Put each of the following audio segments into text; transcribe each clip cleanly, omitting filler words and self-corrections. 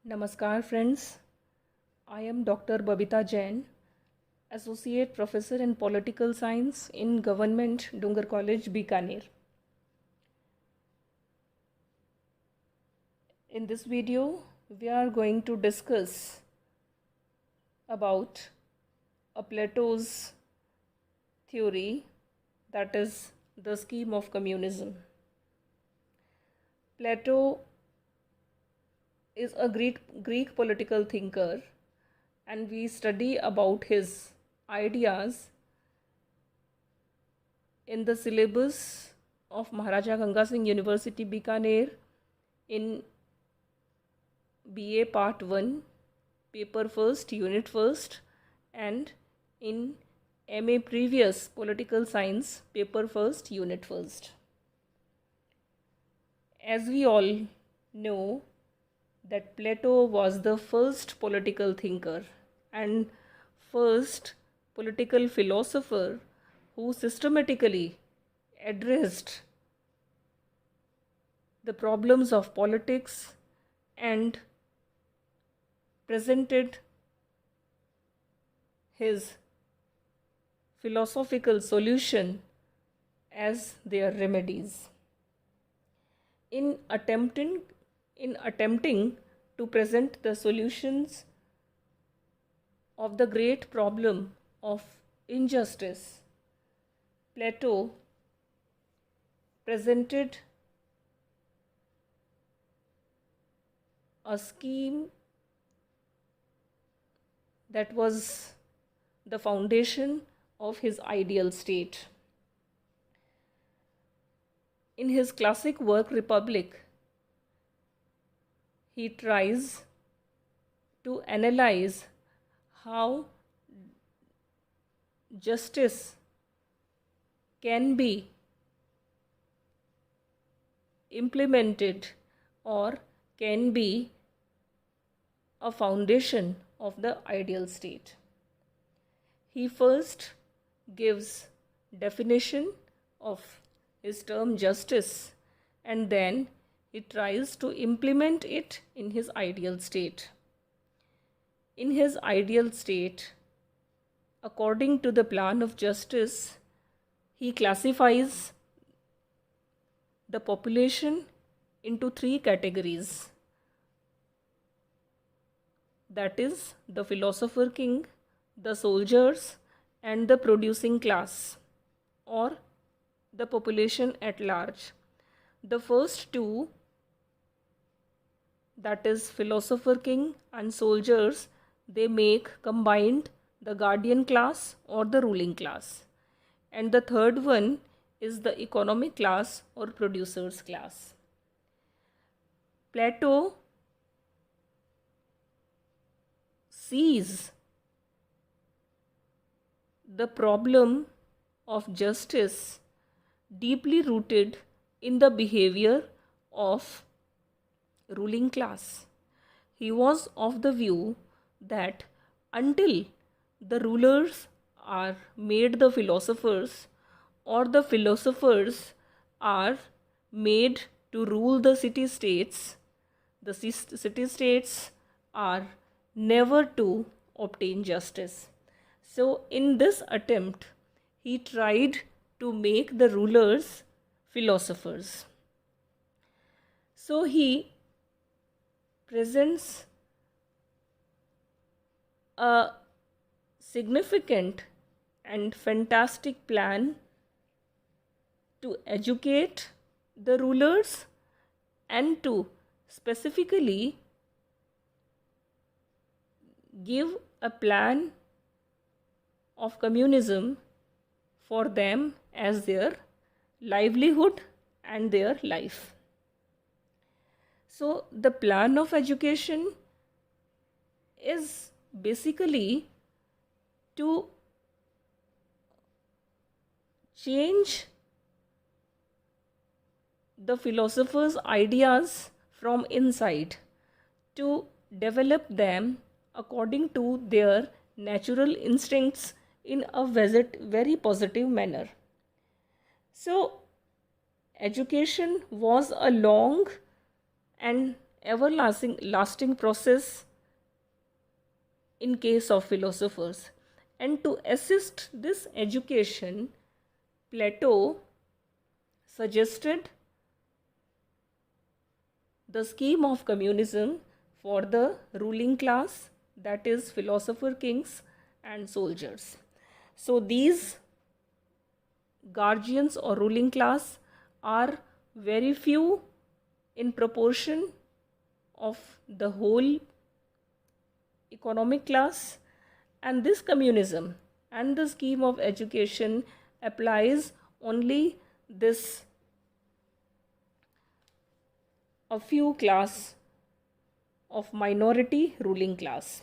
Namaskar friends, I am Dr. Babita Jain, Associate Professor in Political Science in Government Dungar College, Bikaner. In this video, we are going to discuss about a Plato's theory, that is the scheme of communism. Plato is a Greek political thinker, and we study about his ideas in the syllabus of Maharaja Ganga Singh University, Bikaner, in BA Part 1, Paper First, Unit First, and in MA Previous Political Science, Paper First, Unit First. As we all know, that Plato was the first political thinker and first political philosopher who systematically addressed the problems of politics and presented his philosophical solution as their remedies. In attempting to present the solutions of the great problem of injustice, Plato presented a scheme that was the foundation of his ideal state. In his classic work, Republic, he tries to analyze how justice can be implemented or can be a foundation of the ideal state. He first gives definition of his term justice, and then he tries to implement it in his ideal state. In his ideal state, according to the plan of justice, he classifies the population into three categories. That is, the philosopher king, the soldiers, and the producing class, or the population at large. The first two, that is philosopher king and soldiers, they make combined the guardian class or the ruling class. And the third one is the economic class or producers class. Plato sees the problem of justice deeply rooted in the behavior of ruling class. He was of the view that until the rulers are made the philosophers, or the philosophers are made to rule the city-states, the city-states are never to obtain justice. So in this attempt, he tried to make the rulers philosophers. So he presents a significant and fantastic plan to educate the rulers and to specifically give a plan of communism for them as their livelihood and their life. So the plan of education is basically to change the philosophers' ideas from inside, to develop them according to their natural instincts in a very positive manner. So education was a long and lasting process in case of philosophers. And to assist this education, Plato suggested the scheme of communism for the ruling class, that is, philosopher kings and soldiers. So, these guardians or ruling class are very few in proportion of the whole economic class, and this communism and the scheme of education applies only this a few class of minority ruling class.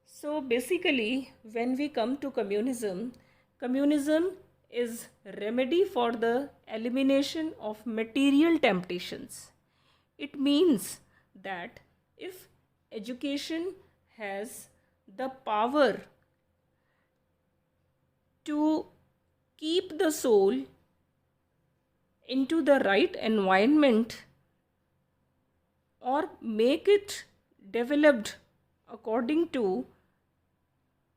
So basically, when we come to communism, communism is remedy for the elimination of material temptations. It means that if education has the power to keep the soul into the right environment or make it developed according to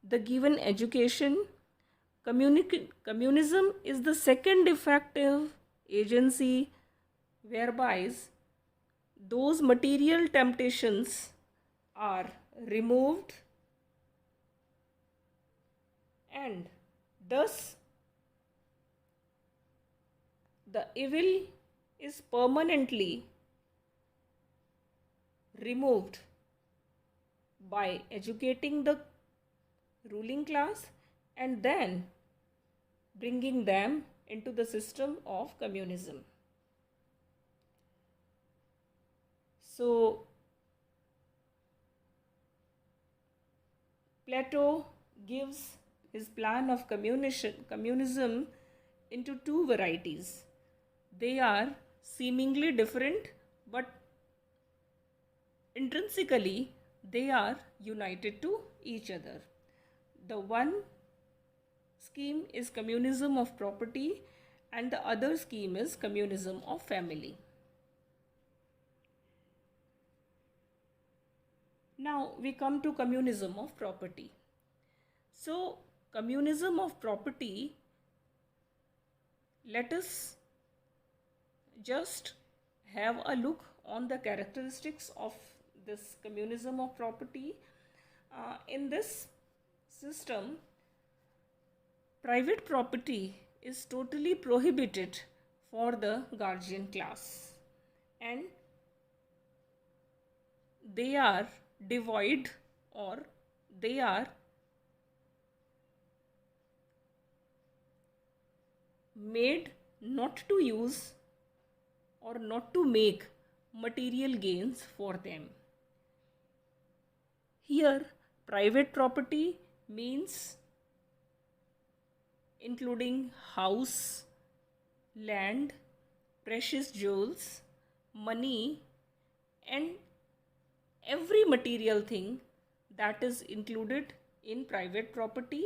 the given education, communism is the second effective agency whereby those material temptations are removed, and thus the evil is permanently removed by educating the ruling class and then bringing them into the system of communism. So, Plato gives his plan of communism into two varieties. They are seemingly different, but intrinsically they are united to each other. The one scheme is communism of property and the other scheme is communism of family. Now we come to communism of property. So, communism of property, let us just have a look on the characteristics of this communism of property. In this system, private property is totally prohibited for the guardian class, and they are devoid or they are made not to use or not to make material gains for them. Here, private property means including house, land, precious jewels, money, and every material thing that is included in private property,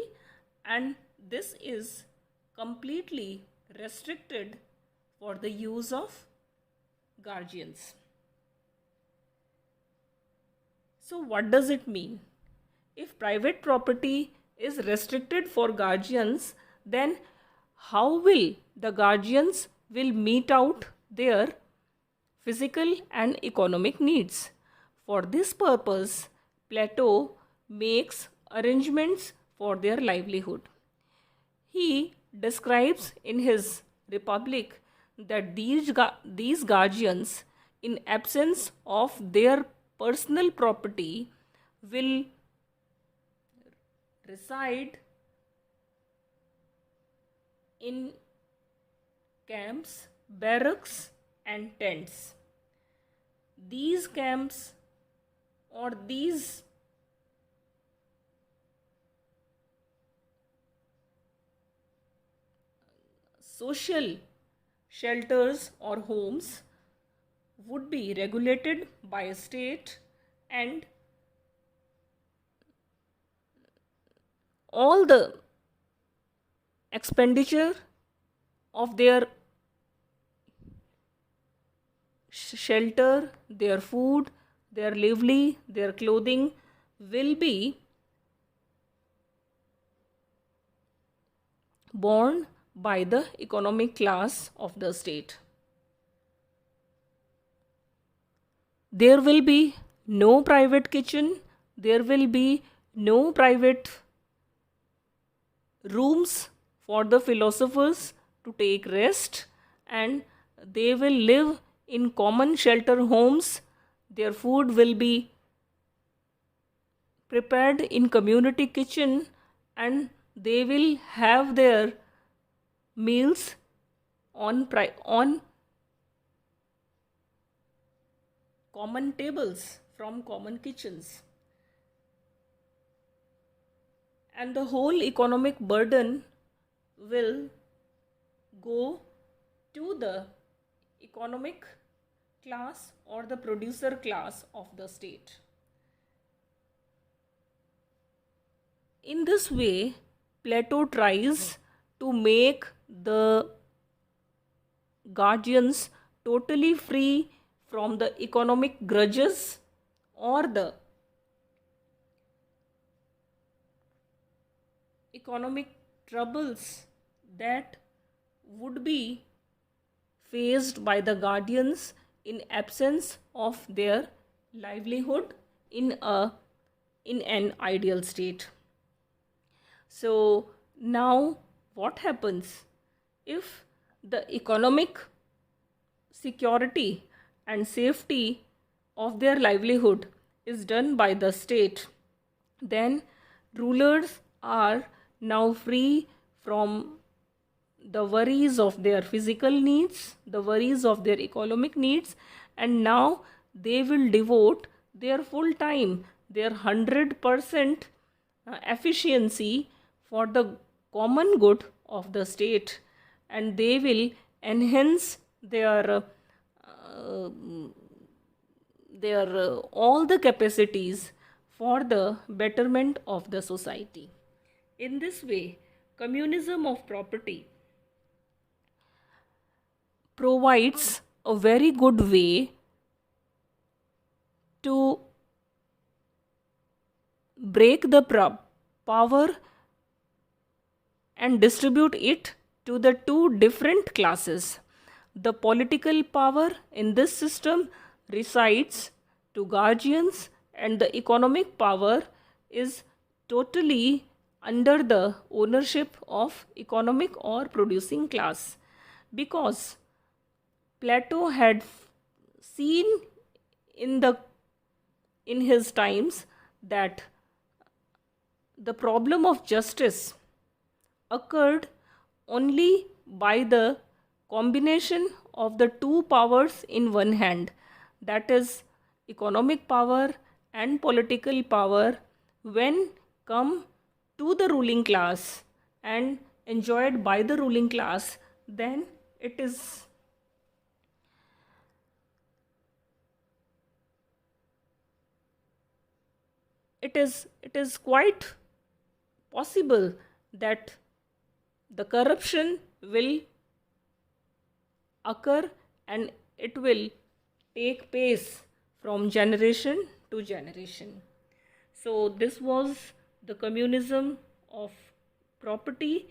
and this is completely restricted for the use of guardians. So, what does it mean? If private property is restricted for guardians, then how will the guardians will meet out their physical and economic needs? For this purpose, Plato makes arrangements for their livelihood. He describes in his Republic that these guardians, in absence of their personal property, will reside in camps, barracks, and tents. These camps or these social shelters or homes would be regulated by a state, and all the expenditure of their shelter, their food, their lively, their clothing will be borne by the economic class of the state. There will be no private kitchen, there will be no private rooms for the philosophers to take rest, and they will live in common shelter homes. Their food will be prepared in community kitchen, and they will have their meals on common tables from common kitchens. And the whole economic burden will go to the economic class or the producer class of the state. In this way, Plato tries to make the guardians totally free from the economic grudges or the economic troubles that would be faced by the guardians in absence of their livelihood in an ideal state. So now what happens if the economic security and safety of their livelihood is done by the state? Then rulers are now free from the worries of their physical needs, the worries of their economic needs, and now they will devote their full time, their 100% efficiency for the common good of the state, and they will enhance their all the capacities for the betterment of the society. In this way, communism of property provides a very good way to break the power and distribute it to the two different classes. The political power in this system resides to guardians, and the economic power is totally under the ownership of economic or producing class, because Plato had seen in his times that the problem of justice occurred only by the combination of the two powers in one hand, that is economic power and political power, when come to the ruling class and enjoyed by the ruling class, then it is quite possible that the corruption will occur and it will take pace from generation to generation. So this was the communism of property,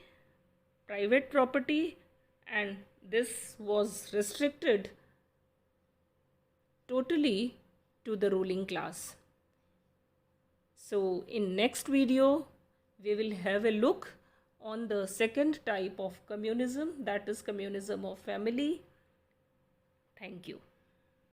private property, and this was restricted totally to the ruling class. So in next video, we will have a look on the second type of communism, that is communism of family. Thank you.